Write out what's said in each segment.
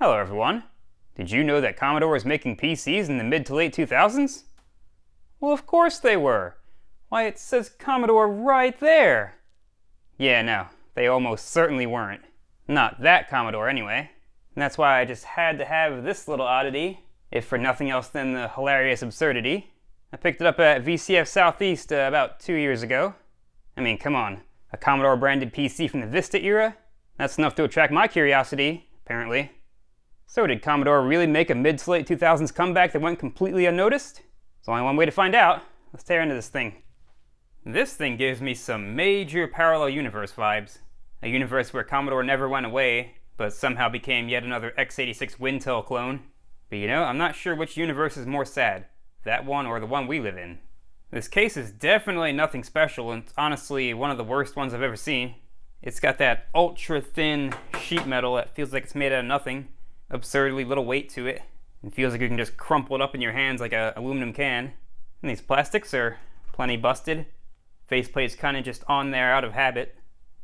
Hello everyone. Did you know that Commodore was making PCs in the mid to late 2000s? Well, of course they were. Why, it says Commodore right there. Yeah, no, they almost certainly weren't. Not that Commodore anyway. And that's why I just had to have this little oddity, if for nothing else than the hilarious absurdity. I picked it up at VCF Southeast about 2 years ago. I mean, come on, a Commodore branded PC from the Vista era? That's enough to attract my curiosity, apparently. So did Commodore really make a mid to late 2000s comeback that went completely unnoticed? There's only one way to find out. Let's tear into this thing. This thing gives me some major parallel universe vibes. A universe where Commodore never went away, but somehow became yet another x86 Wintel clone. But you know, I'm not sure which universe is more sad, that one or the one we live in. This case is definitely nothing special, and it's honestly one of the worst ones I've ever seen. It's got that ultra thin sheet metal that feels like it's made out of nothing, absurdly little weight to it, and feels like you can just crumple it up in your hands like an aluminum can. And these plastics are plenty busted. Faceplate's kind of just on there out of habit.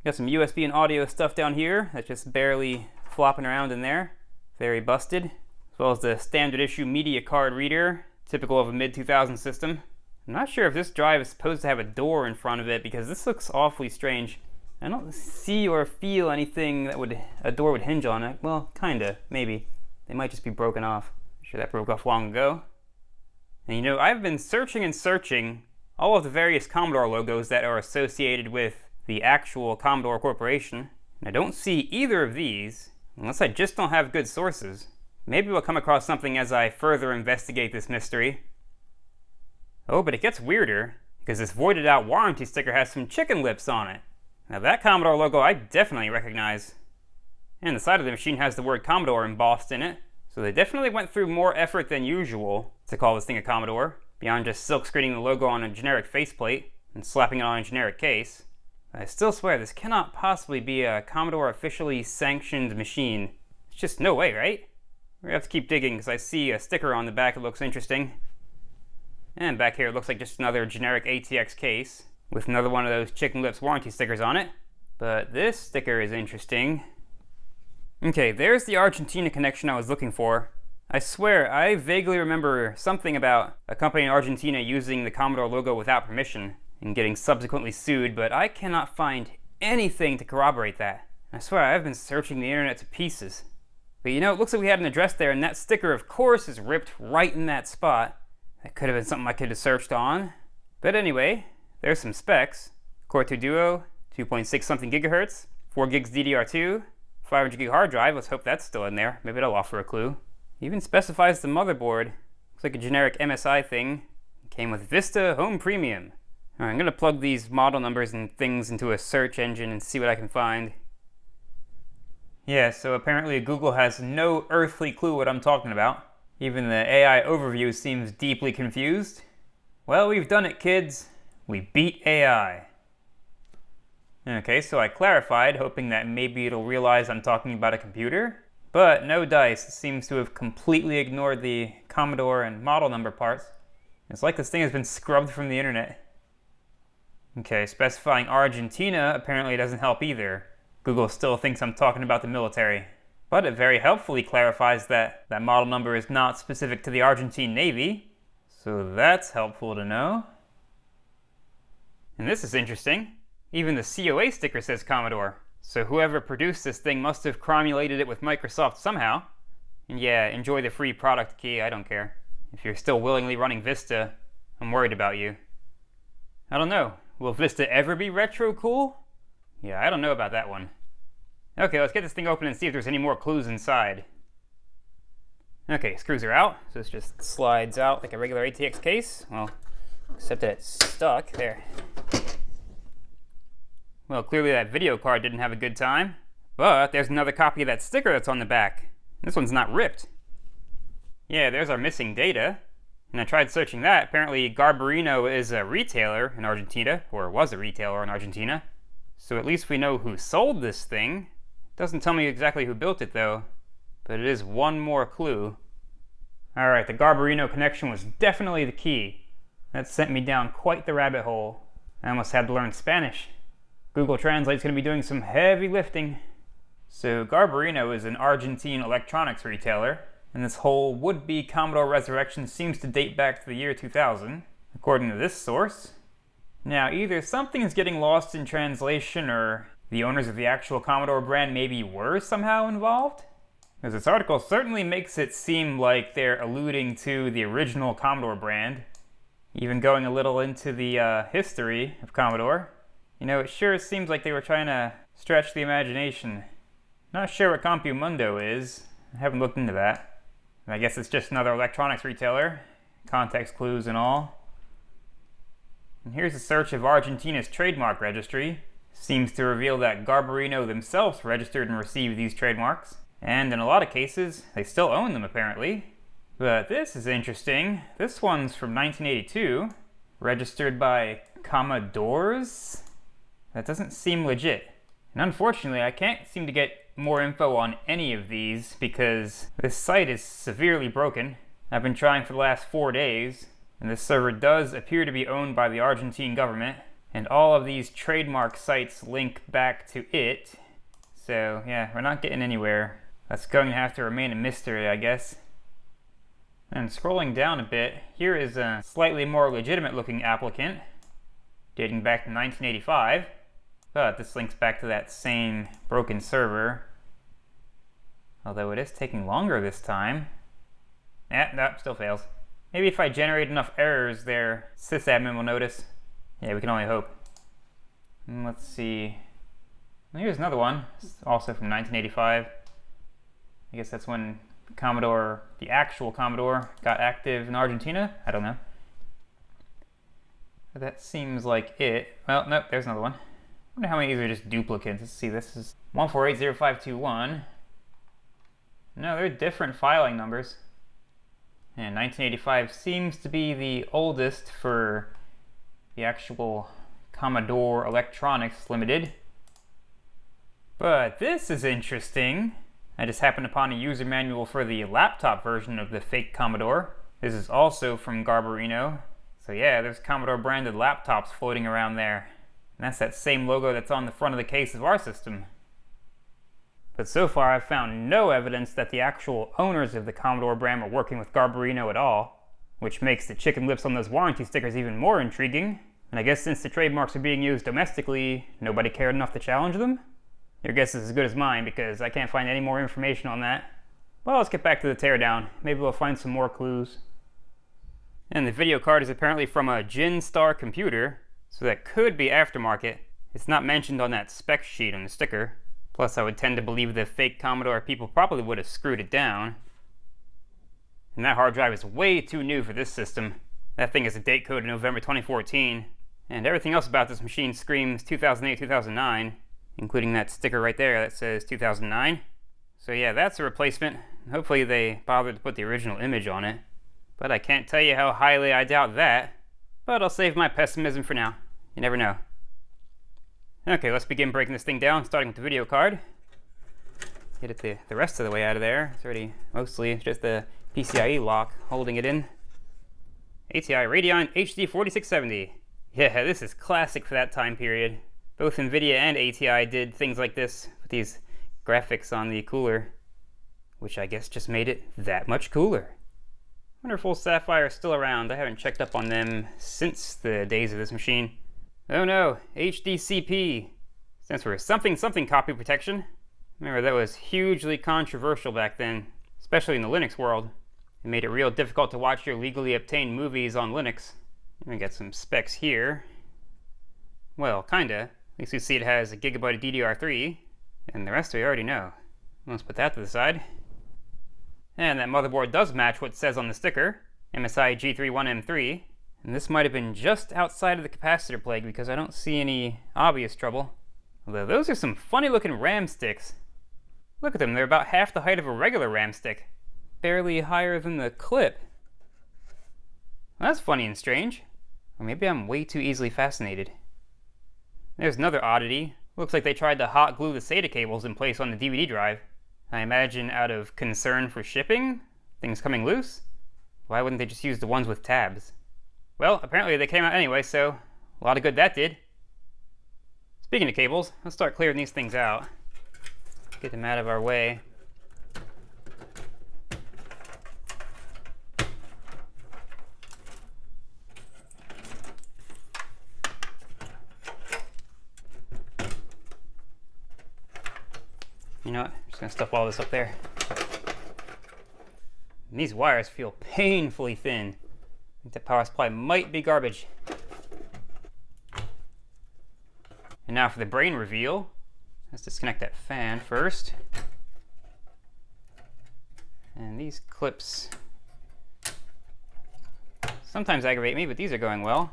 Got some USB and audio stuff down here that's just barely flopping around in there. Very busted. As well as the standard issue media card reader, typical of a mid-2000s system. I'm not sure if this drive is supposed to have a door in front of it because this looks awfully strange. I don't see or feel anything that a door would hinge on it. Well, kinda, maybe. They might just be broken off. I'm sure that broke off long ago. And you know, I've been searching and searching all of the various Commodore logos that are associated with the actual Commodore Corporation, and I don't see either of these, unless I just don't have good sources. Maybe we'll come across something as I further investigate this mystery. Oh, but it gets weirder, because this voided out warranty sticker has some chicken lips on it. Now that Commodore logo I definitely recognize. And the side of the machine has the word Commodore embossed in it, so they definitely went through more effort than usual to call this thing a Commodore, beyond just silk screening the logo on a generic faceplate and slapping it on a generic case. I still swear this cannot possibly be a Commodore officially sanctioned machine. It's just no way, right? We're gonna have to keep digging because I see a sticker on the back that looks interesting. And back here it looks like just another generic ATX case with another one of those chicken lips warranty stickers on it. But this sticker is interesting. Okay, there's the Argentina connection I was looking for. I swear, I vaguely remember something about a company in Argentina using the Commodore logo without permission and getting subsequently sued, but I cannot find anything to corroborate that. I swear, I've been searching the internet to pieces. But you know, it looks like we had an address there, and that sticker, of course, is ripped right in that spot. That could have been something I could have searched on. But anyway, there's some specs. Core 2 Duo, 2.6 something gigahertz, 4 gigs DDR2, 500 gig hard drive. Let's hope that's still in there. Maybe it'll offer a clue. Even specifies the motherboard. Looks like a generic MSI thing. Came with Vista Home Premium. Alright, I'm gonna plug these model numbers and things into a search engine and see what I can find. Yeah, so apparently Google has no earthly clue what I'm talking about. Even the AI overview seems deeply confused. Well, we've done it, kids. We beat AI. Okay, so I clarified, hoping that maybe it'll realize I'm talking about a computer. But no dice. It seems to have completely ignored the Commodore and model number parts. It's like this thing has been scrubbed from the internet. Okay, specifying Argentina apparently doesn't help either. Google still thinks I'm talking about the military. But it very helpfully clarifies that that model number is not specific to the Argentine Navy. So that's helpful to know. And this is interesting. Even the COA sticker says Commodore. So whoever produced this thing must have cromulated it with Microsoft somehow. And yeah, enjoy the free product key, I don't care. If you're still willingly running Vista, I'm worried about you. I don't know, will Vista ever be retro cool? Yeah, I don't know about that one. Okay, let's get this thing open and see if there's any more clues inside. Okay, screws are out, so this just slides out like a regular ATX case. Well, except that it's stuck there. Well, clearly that video card didn't have a good time. But there's another copy of that sticker that's on the back. This one's not ripped. Yeah, there's our missing data. And I tried searching that. Apparently Garbarino is a retailer in Argentina, or was a retailer in Argentina. So at least we know who sold this thing. Doesn't tell me exactly who built it though, but it is one more clue. Alright, the Garbarino connection was definitely the key. That sent me down quite the rabbit hole. I almost had to learn Spanish. Google Translate's going to be doing some heavy lifting. So Garbarino is an Argentine electronics retailer, and this whole would-be Commodore resurrection seems to date back to the year 2000, according to this source. Now, either something is getting lost in translation, or the owners of the actual Commodore brand maybe were somehow involved, because this article certainly makes it seem like they're alluding to the original Commodore brand, even going a little into the history of Commodore. You know, it sure seems like they were trying to stretch the imagination. Not sure what CompuMundo is. I haven't looked into that. I guess it's just another electronics retailer. Context clues and all. And here's a search of Argentina's trademark registry. Seems to reveal that Garbarino themselves registered and received these trademarks. And in a lot of cases, they still own them apparently. But this is interesting. This one's from 1982. Registered by Commodores? That doesn't seem legit. And unfortunately, I can't seem to get more info on any of these because this site is severely broken. I've been trying for the last 4 days, and this server does appear to be owned by the Argentine government, and all of these trademark sites link back to it. So yeah, we're not getting anywhere. That's going to have to remain a mystery, I guess. And scrolling down a bit, here is a slightly more legitimate looking applicant, dating back to 1985. But this links back to that same broken server. Although it is taking longer this time. No, still fails. Maybe if I generate enough errors there, sysadmin will notice. Yeah, we can only hope. And let's see. Here's another one. It's also from 1985. I guess that's when Commodore, the actual Commodore, got active in Argentina? I don't know. But that seems like it. Well, nope, there's another one. I wonder how many of these are just duplicates. Let's see, this is 1480521. No, they're different filing numbers. And 1985 seems to be the oldest for the actual Commodore Electronics Limited. But this is interesting. I just happened upon a user manual for the laptop version of the fake Commodore. This is also from Garbarino. So yeah, there's Commodore branded laptops floating around there. And that's that same logo that's on the front of the case of our system. But so far I've found no evidence that the actual owners of the Commodore brand were working with Garbarino at all, which makes the chicken lips on those warranty stickers even more intriguing. And I guess since the trademarks are being used domestically, nobody cared enough to challenge them? Your guess is as good as mine because I can't find any more information on that. Well, let's get back to the teardown. Maybe we'll find some more clues. And the video card is apparently from a Ginstar computer, so that could be aftermarket. It's not mentioned on that spec sheet on the sticker. Plus, I would tend to believe the fake Commodore people probably would have screwed it down. And that hard drive is way too new for this system. That thing is a date code in November 2014. And everything else about this machine screams 2008-2009, including that sticker right there that says 2009. So yeah, that's a replacement. Hopefully they bothered to put the original image on it. But I can't tell you how highly I doubt that. But I'll save my pessimism for now. You never know. Okay, let's begin breaking this thing down, starting with the video card. Get it the rest of the way out of there. It's already mostly just the PCIe lock holding it in. ATI Radeon HD 4670. Yeah, this is classic for that time period. Both NVIDIA and ATI did things like this with these graphics on the cooler, which I guess just made it that much cooler. Wonderful Sapphire is still around. I haven't checked up on them since the days of this machine. Oh no, HDCP stands for something something copy protection. Remember, that was hugely controversial back then, especially in the Linux world. It made it real difficult to watch your legally obtained movies on Linux. We got some specs here. Well, kinda. At least you see it has a gigabyte of DDR3, and the rest we already know. Let's put that to the side. And that motherboard does match what it says on the sticker, MSI G31M3. And this might have been just outside of the capacitor plague because I don't see any obvious trouble. Although those are some funny looking RAM sticks. Look at them, they're about half the height of a regular RAM stick. Barely higher than the clip. Well, that's funny and strange. Or maybe I'm way too easily fascinated. There's another oddity. Looks like they tried to hot glue the SATA cables in place on the DVD drive. I imagine out of concern for shipping? Things coming loose? Why wouldn't they just use the ones with tabs? Well, apparently they came out anyway, so a lot of good that did. Speaking of cables, let's start clearing these things out. get them out of our way. You know what? I'm just gonna stuff all this up there. And these wires feel painfully thin. I think the power supply might be garbage. And now for the brain reveal. Let's disconnect that fan first. And these clips sometimes aggravate me, but these are going well.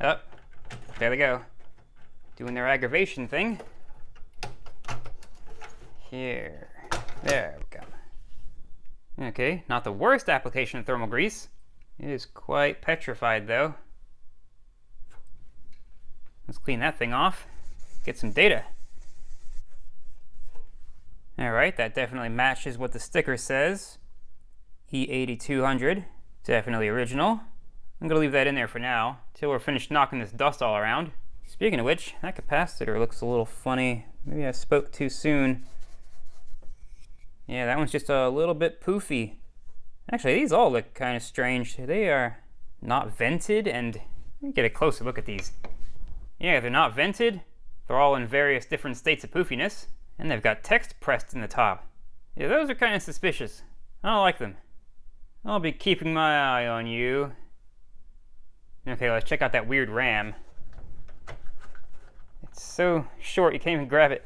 Oh, there they go. Doing their aggravation thing. Here. There we go. Okay, not the worst application of thermal grease. It is quite petrified though. Let's clean that thing off. Get some data. Alright, that definitely matches what the sticker says. E8200. Definitely original. I'm going to leave that in there for now, till we're finished knocking this dust all around. Speaking of which, that capacitor looks a little funny. Maybe I spoke too soon. Yeah, that one's just a little bit poofy. Actually, these all look kind of strange. They are not vented, and let me get a closer look at these. Yeah, they're not vented. They're all in various different states of poofiness, and they've got text pressed in the top. Yeah, those are kind of suspicious. I don't like them. I'll be keeping my eye on you. Okay, let's check out that weird RAM. It's so short you can't even grab it.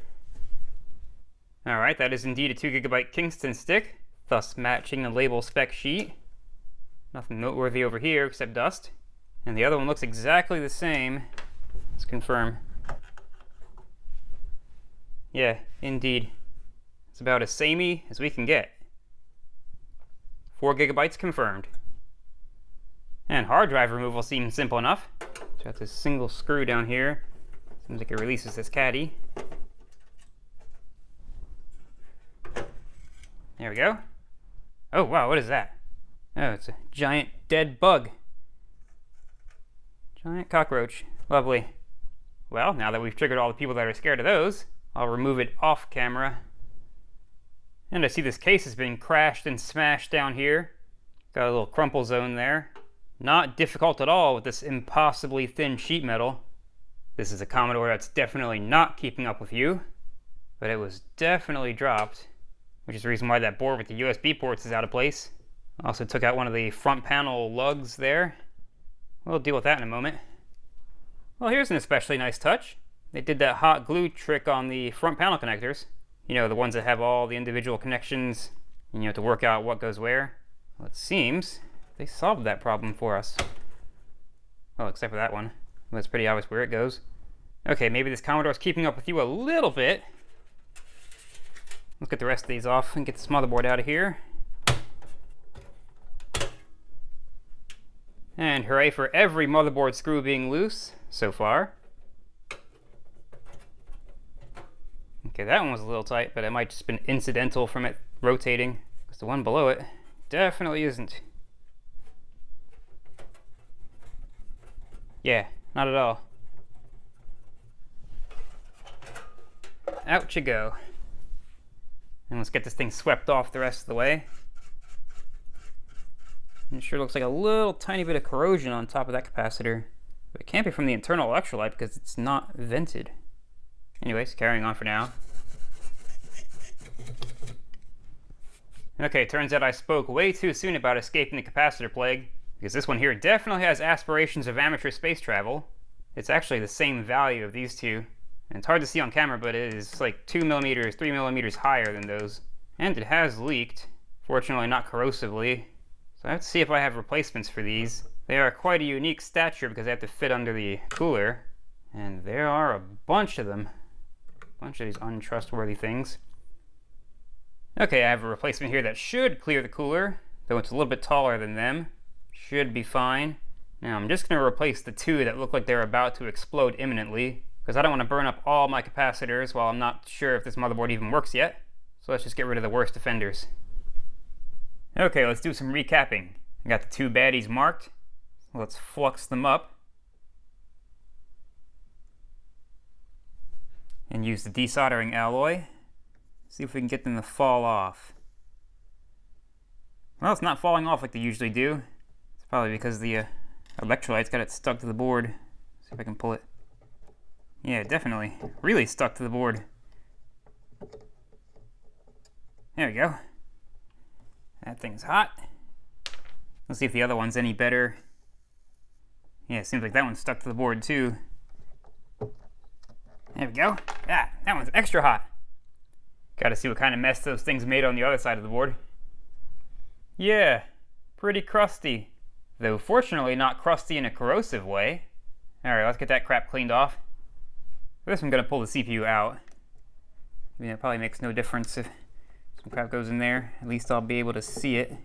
Alright, that is indeed a 2GB Kingston stick, thus matching the label spec sheet. Nothing noteworthy over here except dust. And the other one looks exactly the same. Let's confirm. Yeah, indeed. It's about as samey as we can get. 4GB confirmed. And hard drive removal seems simple enough. So that's a single screw down here. Seems like it releases this caddy. There we go. Oh wow, what is that? Oh, it's a giant dead bug. Giant cockroach. Lovely. Well, now that we've triggered all the people that are scared of those, I'll remove it off camera. And I see this case has been crashed and smashed down here. Got a little crumple zone there. Not difficult at all with this impossibly thin sheet metal. This is a Commodore that's definitely not keeping up with you, but it was definitely dropped, which is the reason why that board with the USB ports is out of place. Also took out one of the front panel lugs there. We'll deal with that in a moment. Well, here's an especially nice touch. They did that hot glue trick on the front panel connectors. You know, the ones that have all the individual connections, and you have to work out what goes where. Well, it seems they solved that problem for us. Well, except for that one. Well, it's pretty obvious where it goes. Okay, maybe this Commodore's keeping up with you a little bit. Let's get the rest of these off and get this motherboard out of here. And hooray for every motherboard screw being loose so far. Okay, that one was a little tight, but it might just been incidental from it rotating, because the one below it definitely isn't. Yeah, not at all. Out you go. And let's get this thing swept off the rest of the way. And it sure looks like a little tiny bit of corrosion on top of that capacitor. But it can't be from the internal electrolyte because it's not vented. Anyways, carrying on for now. Okay, turns out I spoke way too soon about escaping the capacitor plague, because this one here definitely has aspirations of amateur space travel. It's actually the same value of these two. And it's hard to see on camera, but it is like 2 millimeters, 3 millimeters higher than those. And it has leaked, fortunately not corrosively. So I have to see if I have replacements for these. They are quite a unique stature because they have to fit under the cooler. And there are a bunch of them. A bunch of these untrustworthy things. Okay, I have a replacement here that should clear the cooler, though it's a little bit taller than them. Should be fine. Now I'm just going to replace the two that look like they're about to explode imminently, because I don't want to burn up all my capacitors while I'm not sure if this motherboard even works yet. So let's just get rid of the worst offenders. Okay, let's do some recapping. I got the two baddies marked. Let's flux them up and use the desoldering alloy. See if we can get them to fall off. Well, it's not falling off like they usually do. It's probably because the electrolyte's got it stuck to the board. See if I can pull it. Yeah, definitely. Really stuck to the board. There we go. That thing's hot. Let's see if the other one's any better. Yeah, it seems like that one's stuck to the board too. There we go. Ah, that one's extra hot. Gotta see what kind of mess those things made on the other side of the board. Yeah, pretty crusty. Though fortunately not crusty in a corrosive way. Alright, let's get that crap cleaned off. For this I'm gonna pull the CPU out. I mean, it probably makes no difference if some crap goes in there. At least I'll be able to see it.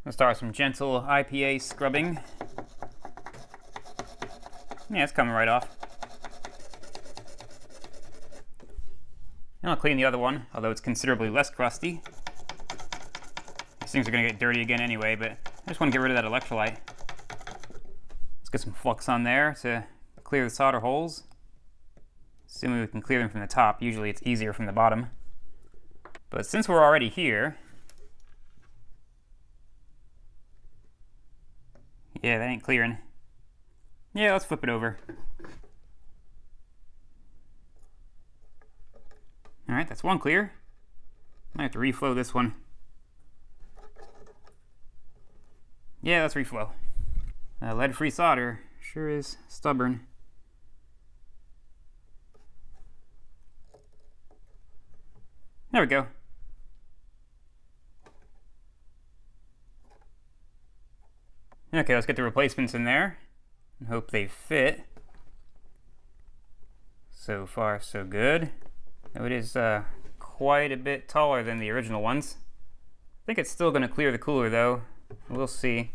Let's start with some gentle IPA scrubbing. Yeah, it's coming right off. And I'll clean the other one, although it's considerably less crusty. These things are going to get dirty again anyway, but I just want to get rid of that electrolyte. Let's get some flux on there to clear the solder holes. Assuming we can clear them from the top. Usually it's easier from the bottom. But since we're already here... Yeah, that ain't clearing. Yeah, let's flip it over. Alright, that's one clear. Might have to reflow this one. Yeah, let's reflow. Lead-free solder sure is stubborn. There we go. Okay, let's get the replacements in there and hope they fit. So far, so good. Though it is quite a bit taller than the original ones. I think it's still going to clear the cooler though. We'll see.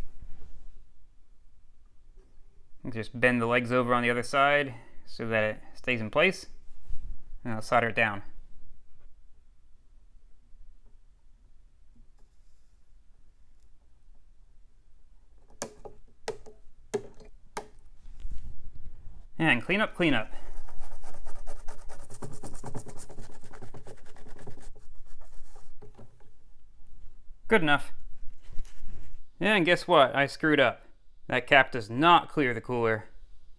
Just bend the legs over on the other side so that it stays in place. And I'll solder it down. And clean up, clean up. Good enough. Yeah, and guess what? I screwed up. That cap does not clear the cooler.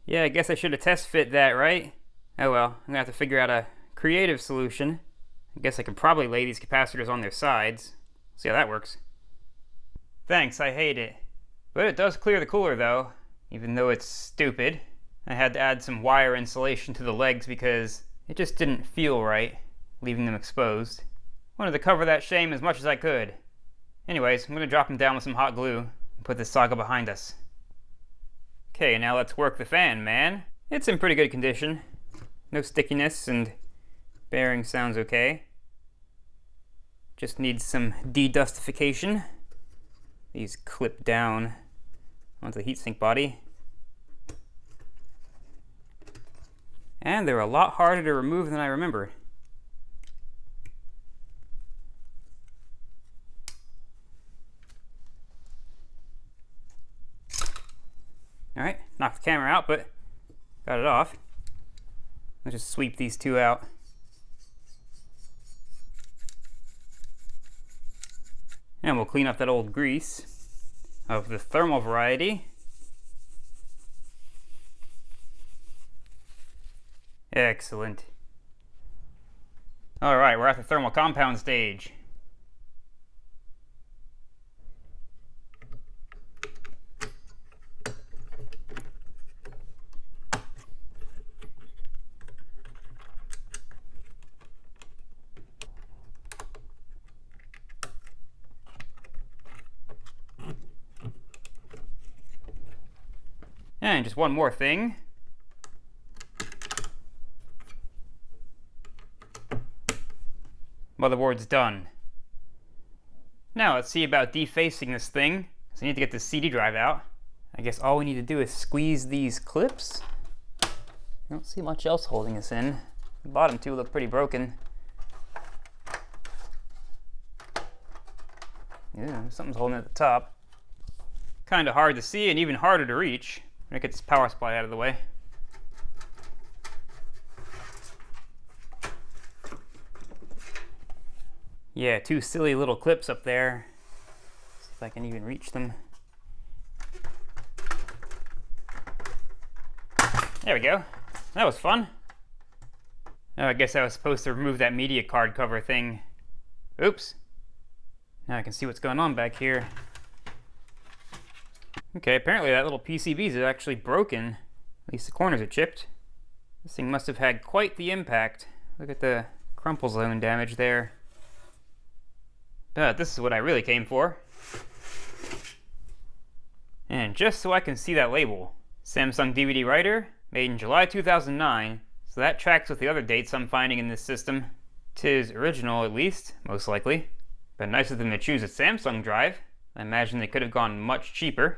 Yeah, I guess I should have test fit that, right? Oh well, I'm gonna have to figure out a creative solution. I guess I could probably lay these capacitors on their sides. See how that works. Thanks, I hate it. But it does clear the cooler though, even though it's stupid. I had to add some wire insulation to the legs because it just didn't feel right, leaving them exposed. Wanted to cover that shame as much as I could. Anyways, I'm going to drop them down with some hot glue and put this saga behind us. Okay, now let's work the fan, man. It's in pretty good condition. No stickiness and bearing sounds okay. Just needs some de-dustification. These clip down onto the heatsink body. And they're a lot harder to remove than I remembered. Alright, knocked the camera out, but got it off. Let's just sweep these two out. And we'll clean up that old grease of the thermal variety. Excellent. Alright, we're at the thermal compound stage. And just one more thing. Motherboard's done. Now let's see about defacing this thing. So I need to get the CD drive out. I guess all we need to do is squeeze these clips. I don't see much else holding us in. The bottom two look pretty broken. Yeah, something's holding it at the top. Kind of hard to see and even harder to reach. I'm gonna get this power supply out of the way. Yeah, two silly little clips up there. See if I can even reach them. There we go. That was fun. Oh, I guess I was supposed to remove that media card cover thing. Oops. Now I can see what's going on back here. Okay, apparently that little PCB is actually broken. At least the corners are chipped. This thing must have had quite the impact. Look at the crumple zone damage there. But this is what I really came for. And just so I can see that label, Samsung DVD writer, made in July 2009, so that tracks with the other dates I'm finding in this system. 'Tis original, at least, most likely. But nice of them to choose a Samsung drive. I imagine they could have gone much cheaper.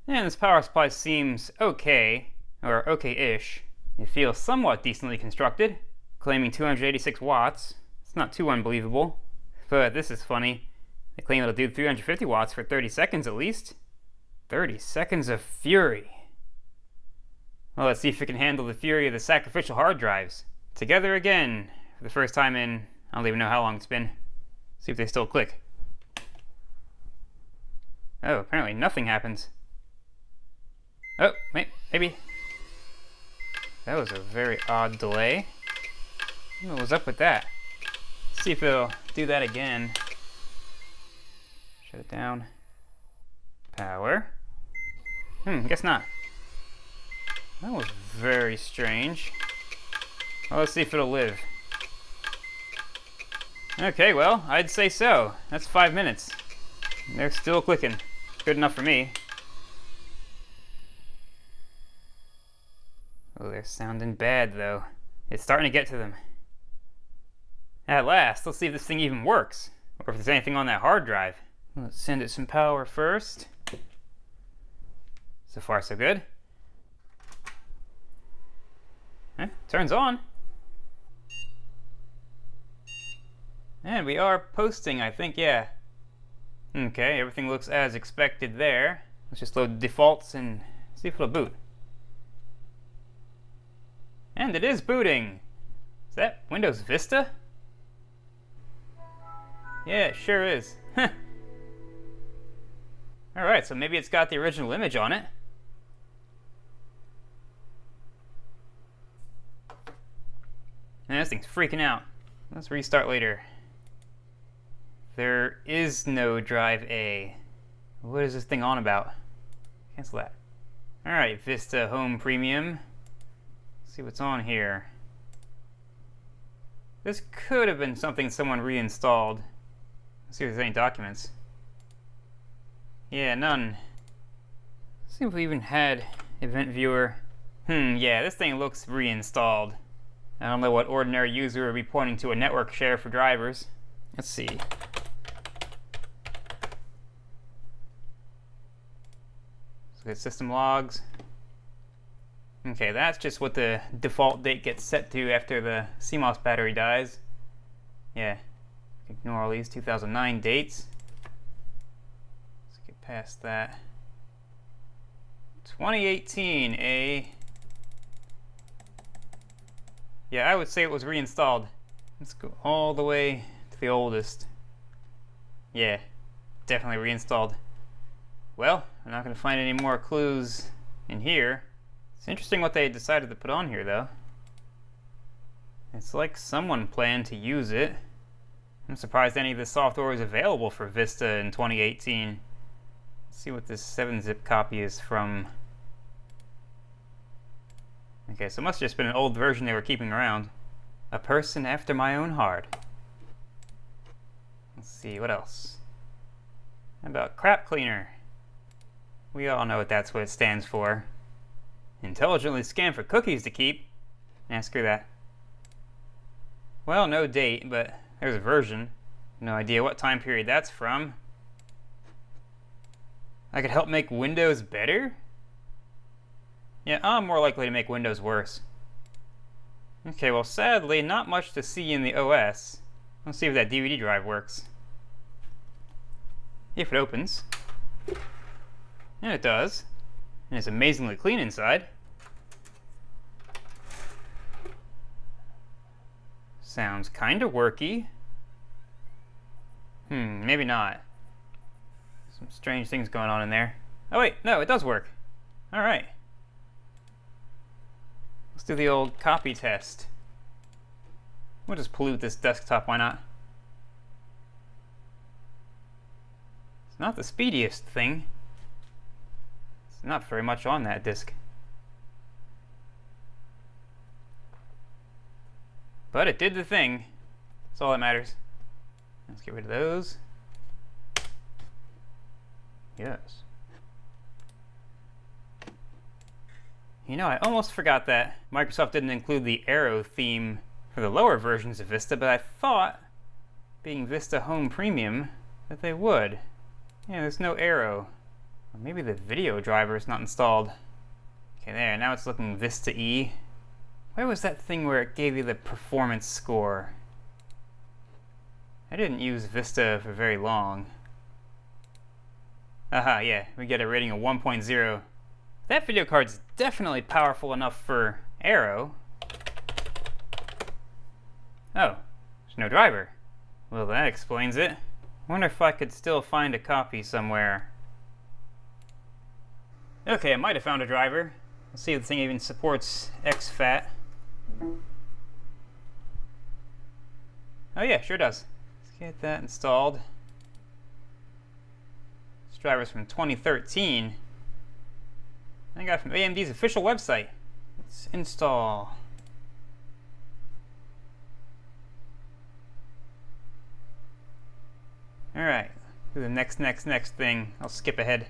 And this power supply seems okay, or okay-ish. It feels somewhat decently constructed, claiming 286 watts. It's not too unbelievable. But this is funny. They claim it'll do 350 watts for 30 seconds at least. 30 seconds of fury. Well, let's see if it can handle the fury of the sacrificial hard drives. Together again, for the first time in, I don't even know how long it's been. See if they still click. Oh, apparently nothing happens. Oh, wait, maybe. That was a very odd delay. I don't know what was up with that. Let's see if it'll do that again. Shut it down. Power. Guess not. That was very strange. Well, let's see if it'll live. Okay, well, I'd say so. That's 5 minutes. They're still clicking. Good enough for me. Oh, they're sounding bad, though. It's starting to get to them. At last, let's see if this thing even works, or if there's anything on that hard drive. Let's send it some power first. So far, so good. Turns on. And we are posting, I think, yeah. Okay, everything looks as expected there. Let's just load the defaults and see if it'll boot. And it is booting. Is that Windows Vista? Yeah, it sure is. Alright, so maybe it's got the original image on it. And this thing's freaking out. Let's restart later. There is no drive A. What is this thing on about? Cancel that. Alright, Vista Home Premium. Let's see what's on here. This could have been something someone reinstalled. Let's see if there's any documents. Yeah, none. Let's see if we even had Event Viewer. Yeah, this thing looks reinstalled. I don't know what ordinary user would be pointing to a network share for drivers. Let's see. Let's look at system logs. Okay, that's just what the default date gets set to after the CMOS battery dies. Yeah, ignore all these 2009 dates. Let's get past that. 2018, eh? Yeah, I would say it was reinstalled. Let's go all the way to the oldest. Yeah, definitely reinstalled. Well, I'm not going to find any more clues in here. It's interesting what they decided to put on here, though. It's like someone planned to use it. I'm surprised any of this software is available for Vista in 2018. Let's see what this 7-zip copy is from. Okay, so it must have just been an old version they were keeping around. A person after my own heart. Let's see, what else? How about crap cleaner? We all know that's what it stands for. Intelligently scan for cookies to keep. Screw that. Well, no date, but there's a version. No idea what time period that's from. I could help make Windows better? Yeah, I'm more likely to make Windows worse. Okay, well sadly, not much to see in the OS. Let's see if that DVD drive works. if it opens. And it does. And it's amazingly clean inside. Sounds kinda worky. Maybe not. Some strange things going on in there. Oh wait, no, it does work. Alright. Let's do the old copy test. We'll just pollute this desktop, why not? It's not the speediest thing. It's not very much on that disk. But it did the thing. That's all that matters. Let's get rid of those. Yes. You know, I almost forgot that Microsoft didn't include the Aero theme for the lower versions of Vista, but I thought, being Vista Home Premium, that they would. Yeah, there's no Aero. Or maybe the video driver is not installed. Okay, there, now it's looking Vista E. Where was that thing where it gave you the performance score? I didn't use Vista for very long. Aha, yeah, we get a rating of 1.0. That video card's definitely powerful enough for Aero. Oh, there's no driver. Well, that explains it. I wonder if I could still find a copy somewhere. Okay, I might have found a driver. Let's see if the thing even supports exFAT. Oh yeah, sure does. Let's get that installed. This driver's from 2013. I got it from AMD's official website. Let's install. Alright, do the next thing. I'll skip ahead.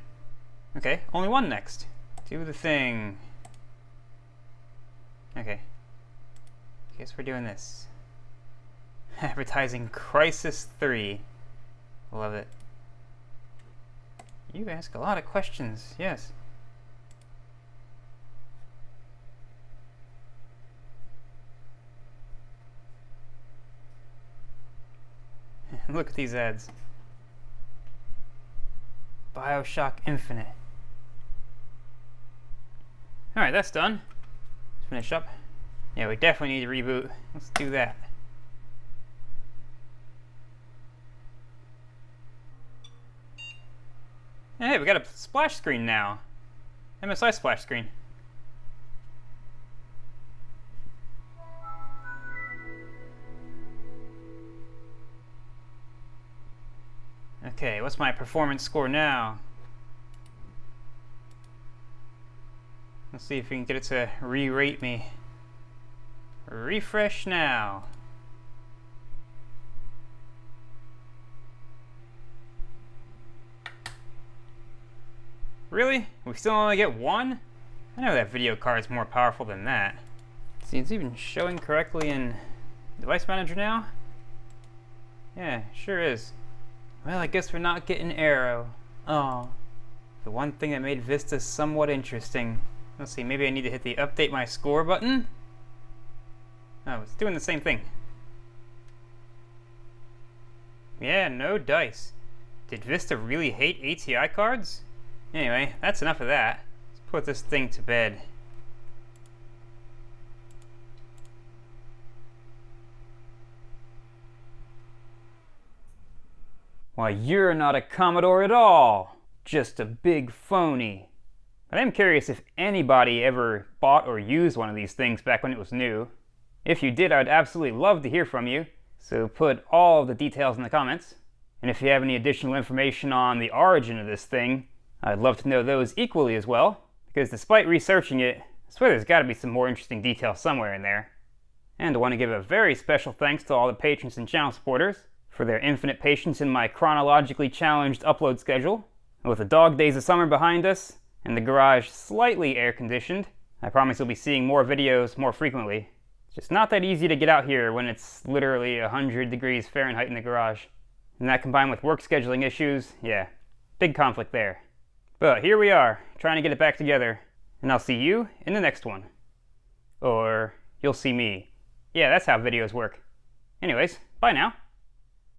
Okay, only one next. Do the thing. Okay. Guess we're doing this. Advertising Crisis 3. Love it. You ask a lot of questions, yes. Look at these ads. BioShock Infinite. Alright, that's done. Let's finish up. Yeah, we definitely need to reboot. Let's do that. Hey, we got a splash screen now. MSI splash screen. Okay, what's my performance score now? Let's see if we can get it to re-rate me. Refresh now. Really? We still only get one? I know that video card's more powerful than that. See, it's even showing correctly in Device Manager now? Yeah, sure is. Well, I guess we're not getting Aero. Oh, the one thing that made Vista somewhat interesting. Let's see, maybe I need to hit the update my score button? Oh, it's doing the same thing. Yeah, no dice. Did Vista really hate ATI cards? Anyway, that's enough of that. Let's put this thing to bed. Why, you're not a Commodore at all. Just a big phony. But I'm curious if anybody ever bought or used one of these things back when it was new. If you did, I'd absolutely love to hear from you. So put all of the details in the comments. And if you have any additional information on the origin of this thing, I'd love to know those equally as well. Because despite researching it, I swear there's got to be some more interesting details somewhere in there. And I want to give a very special thanks to all the patrons and channel supporters for their infinite patience in my chronologically challenged upload schedule. And with the dog days of summer behind us, and the garage slightly air-conditioned, I promise you'll be seeing more videos more frequently. It's just not that easy to get out here when it's literally 100 degrees Fahrenheit in the garage. And that combined with work scheduling issues, yeah, big conflict there. But here we are, trying to get it back together, and I'll see you in the next one. Or you'll see me. Yeah, that's how videos work. Anyways, bye now.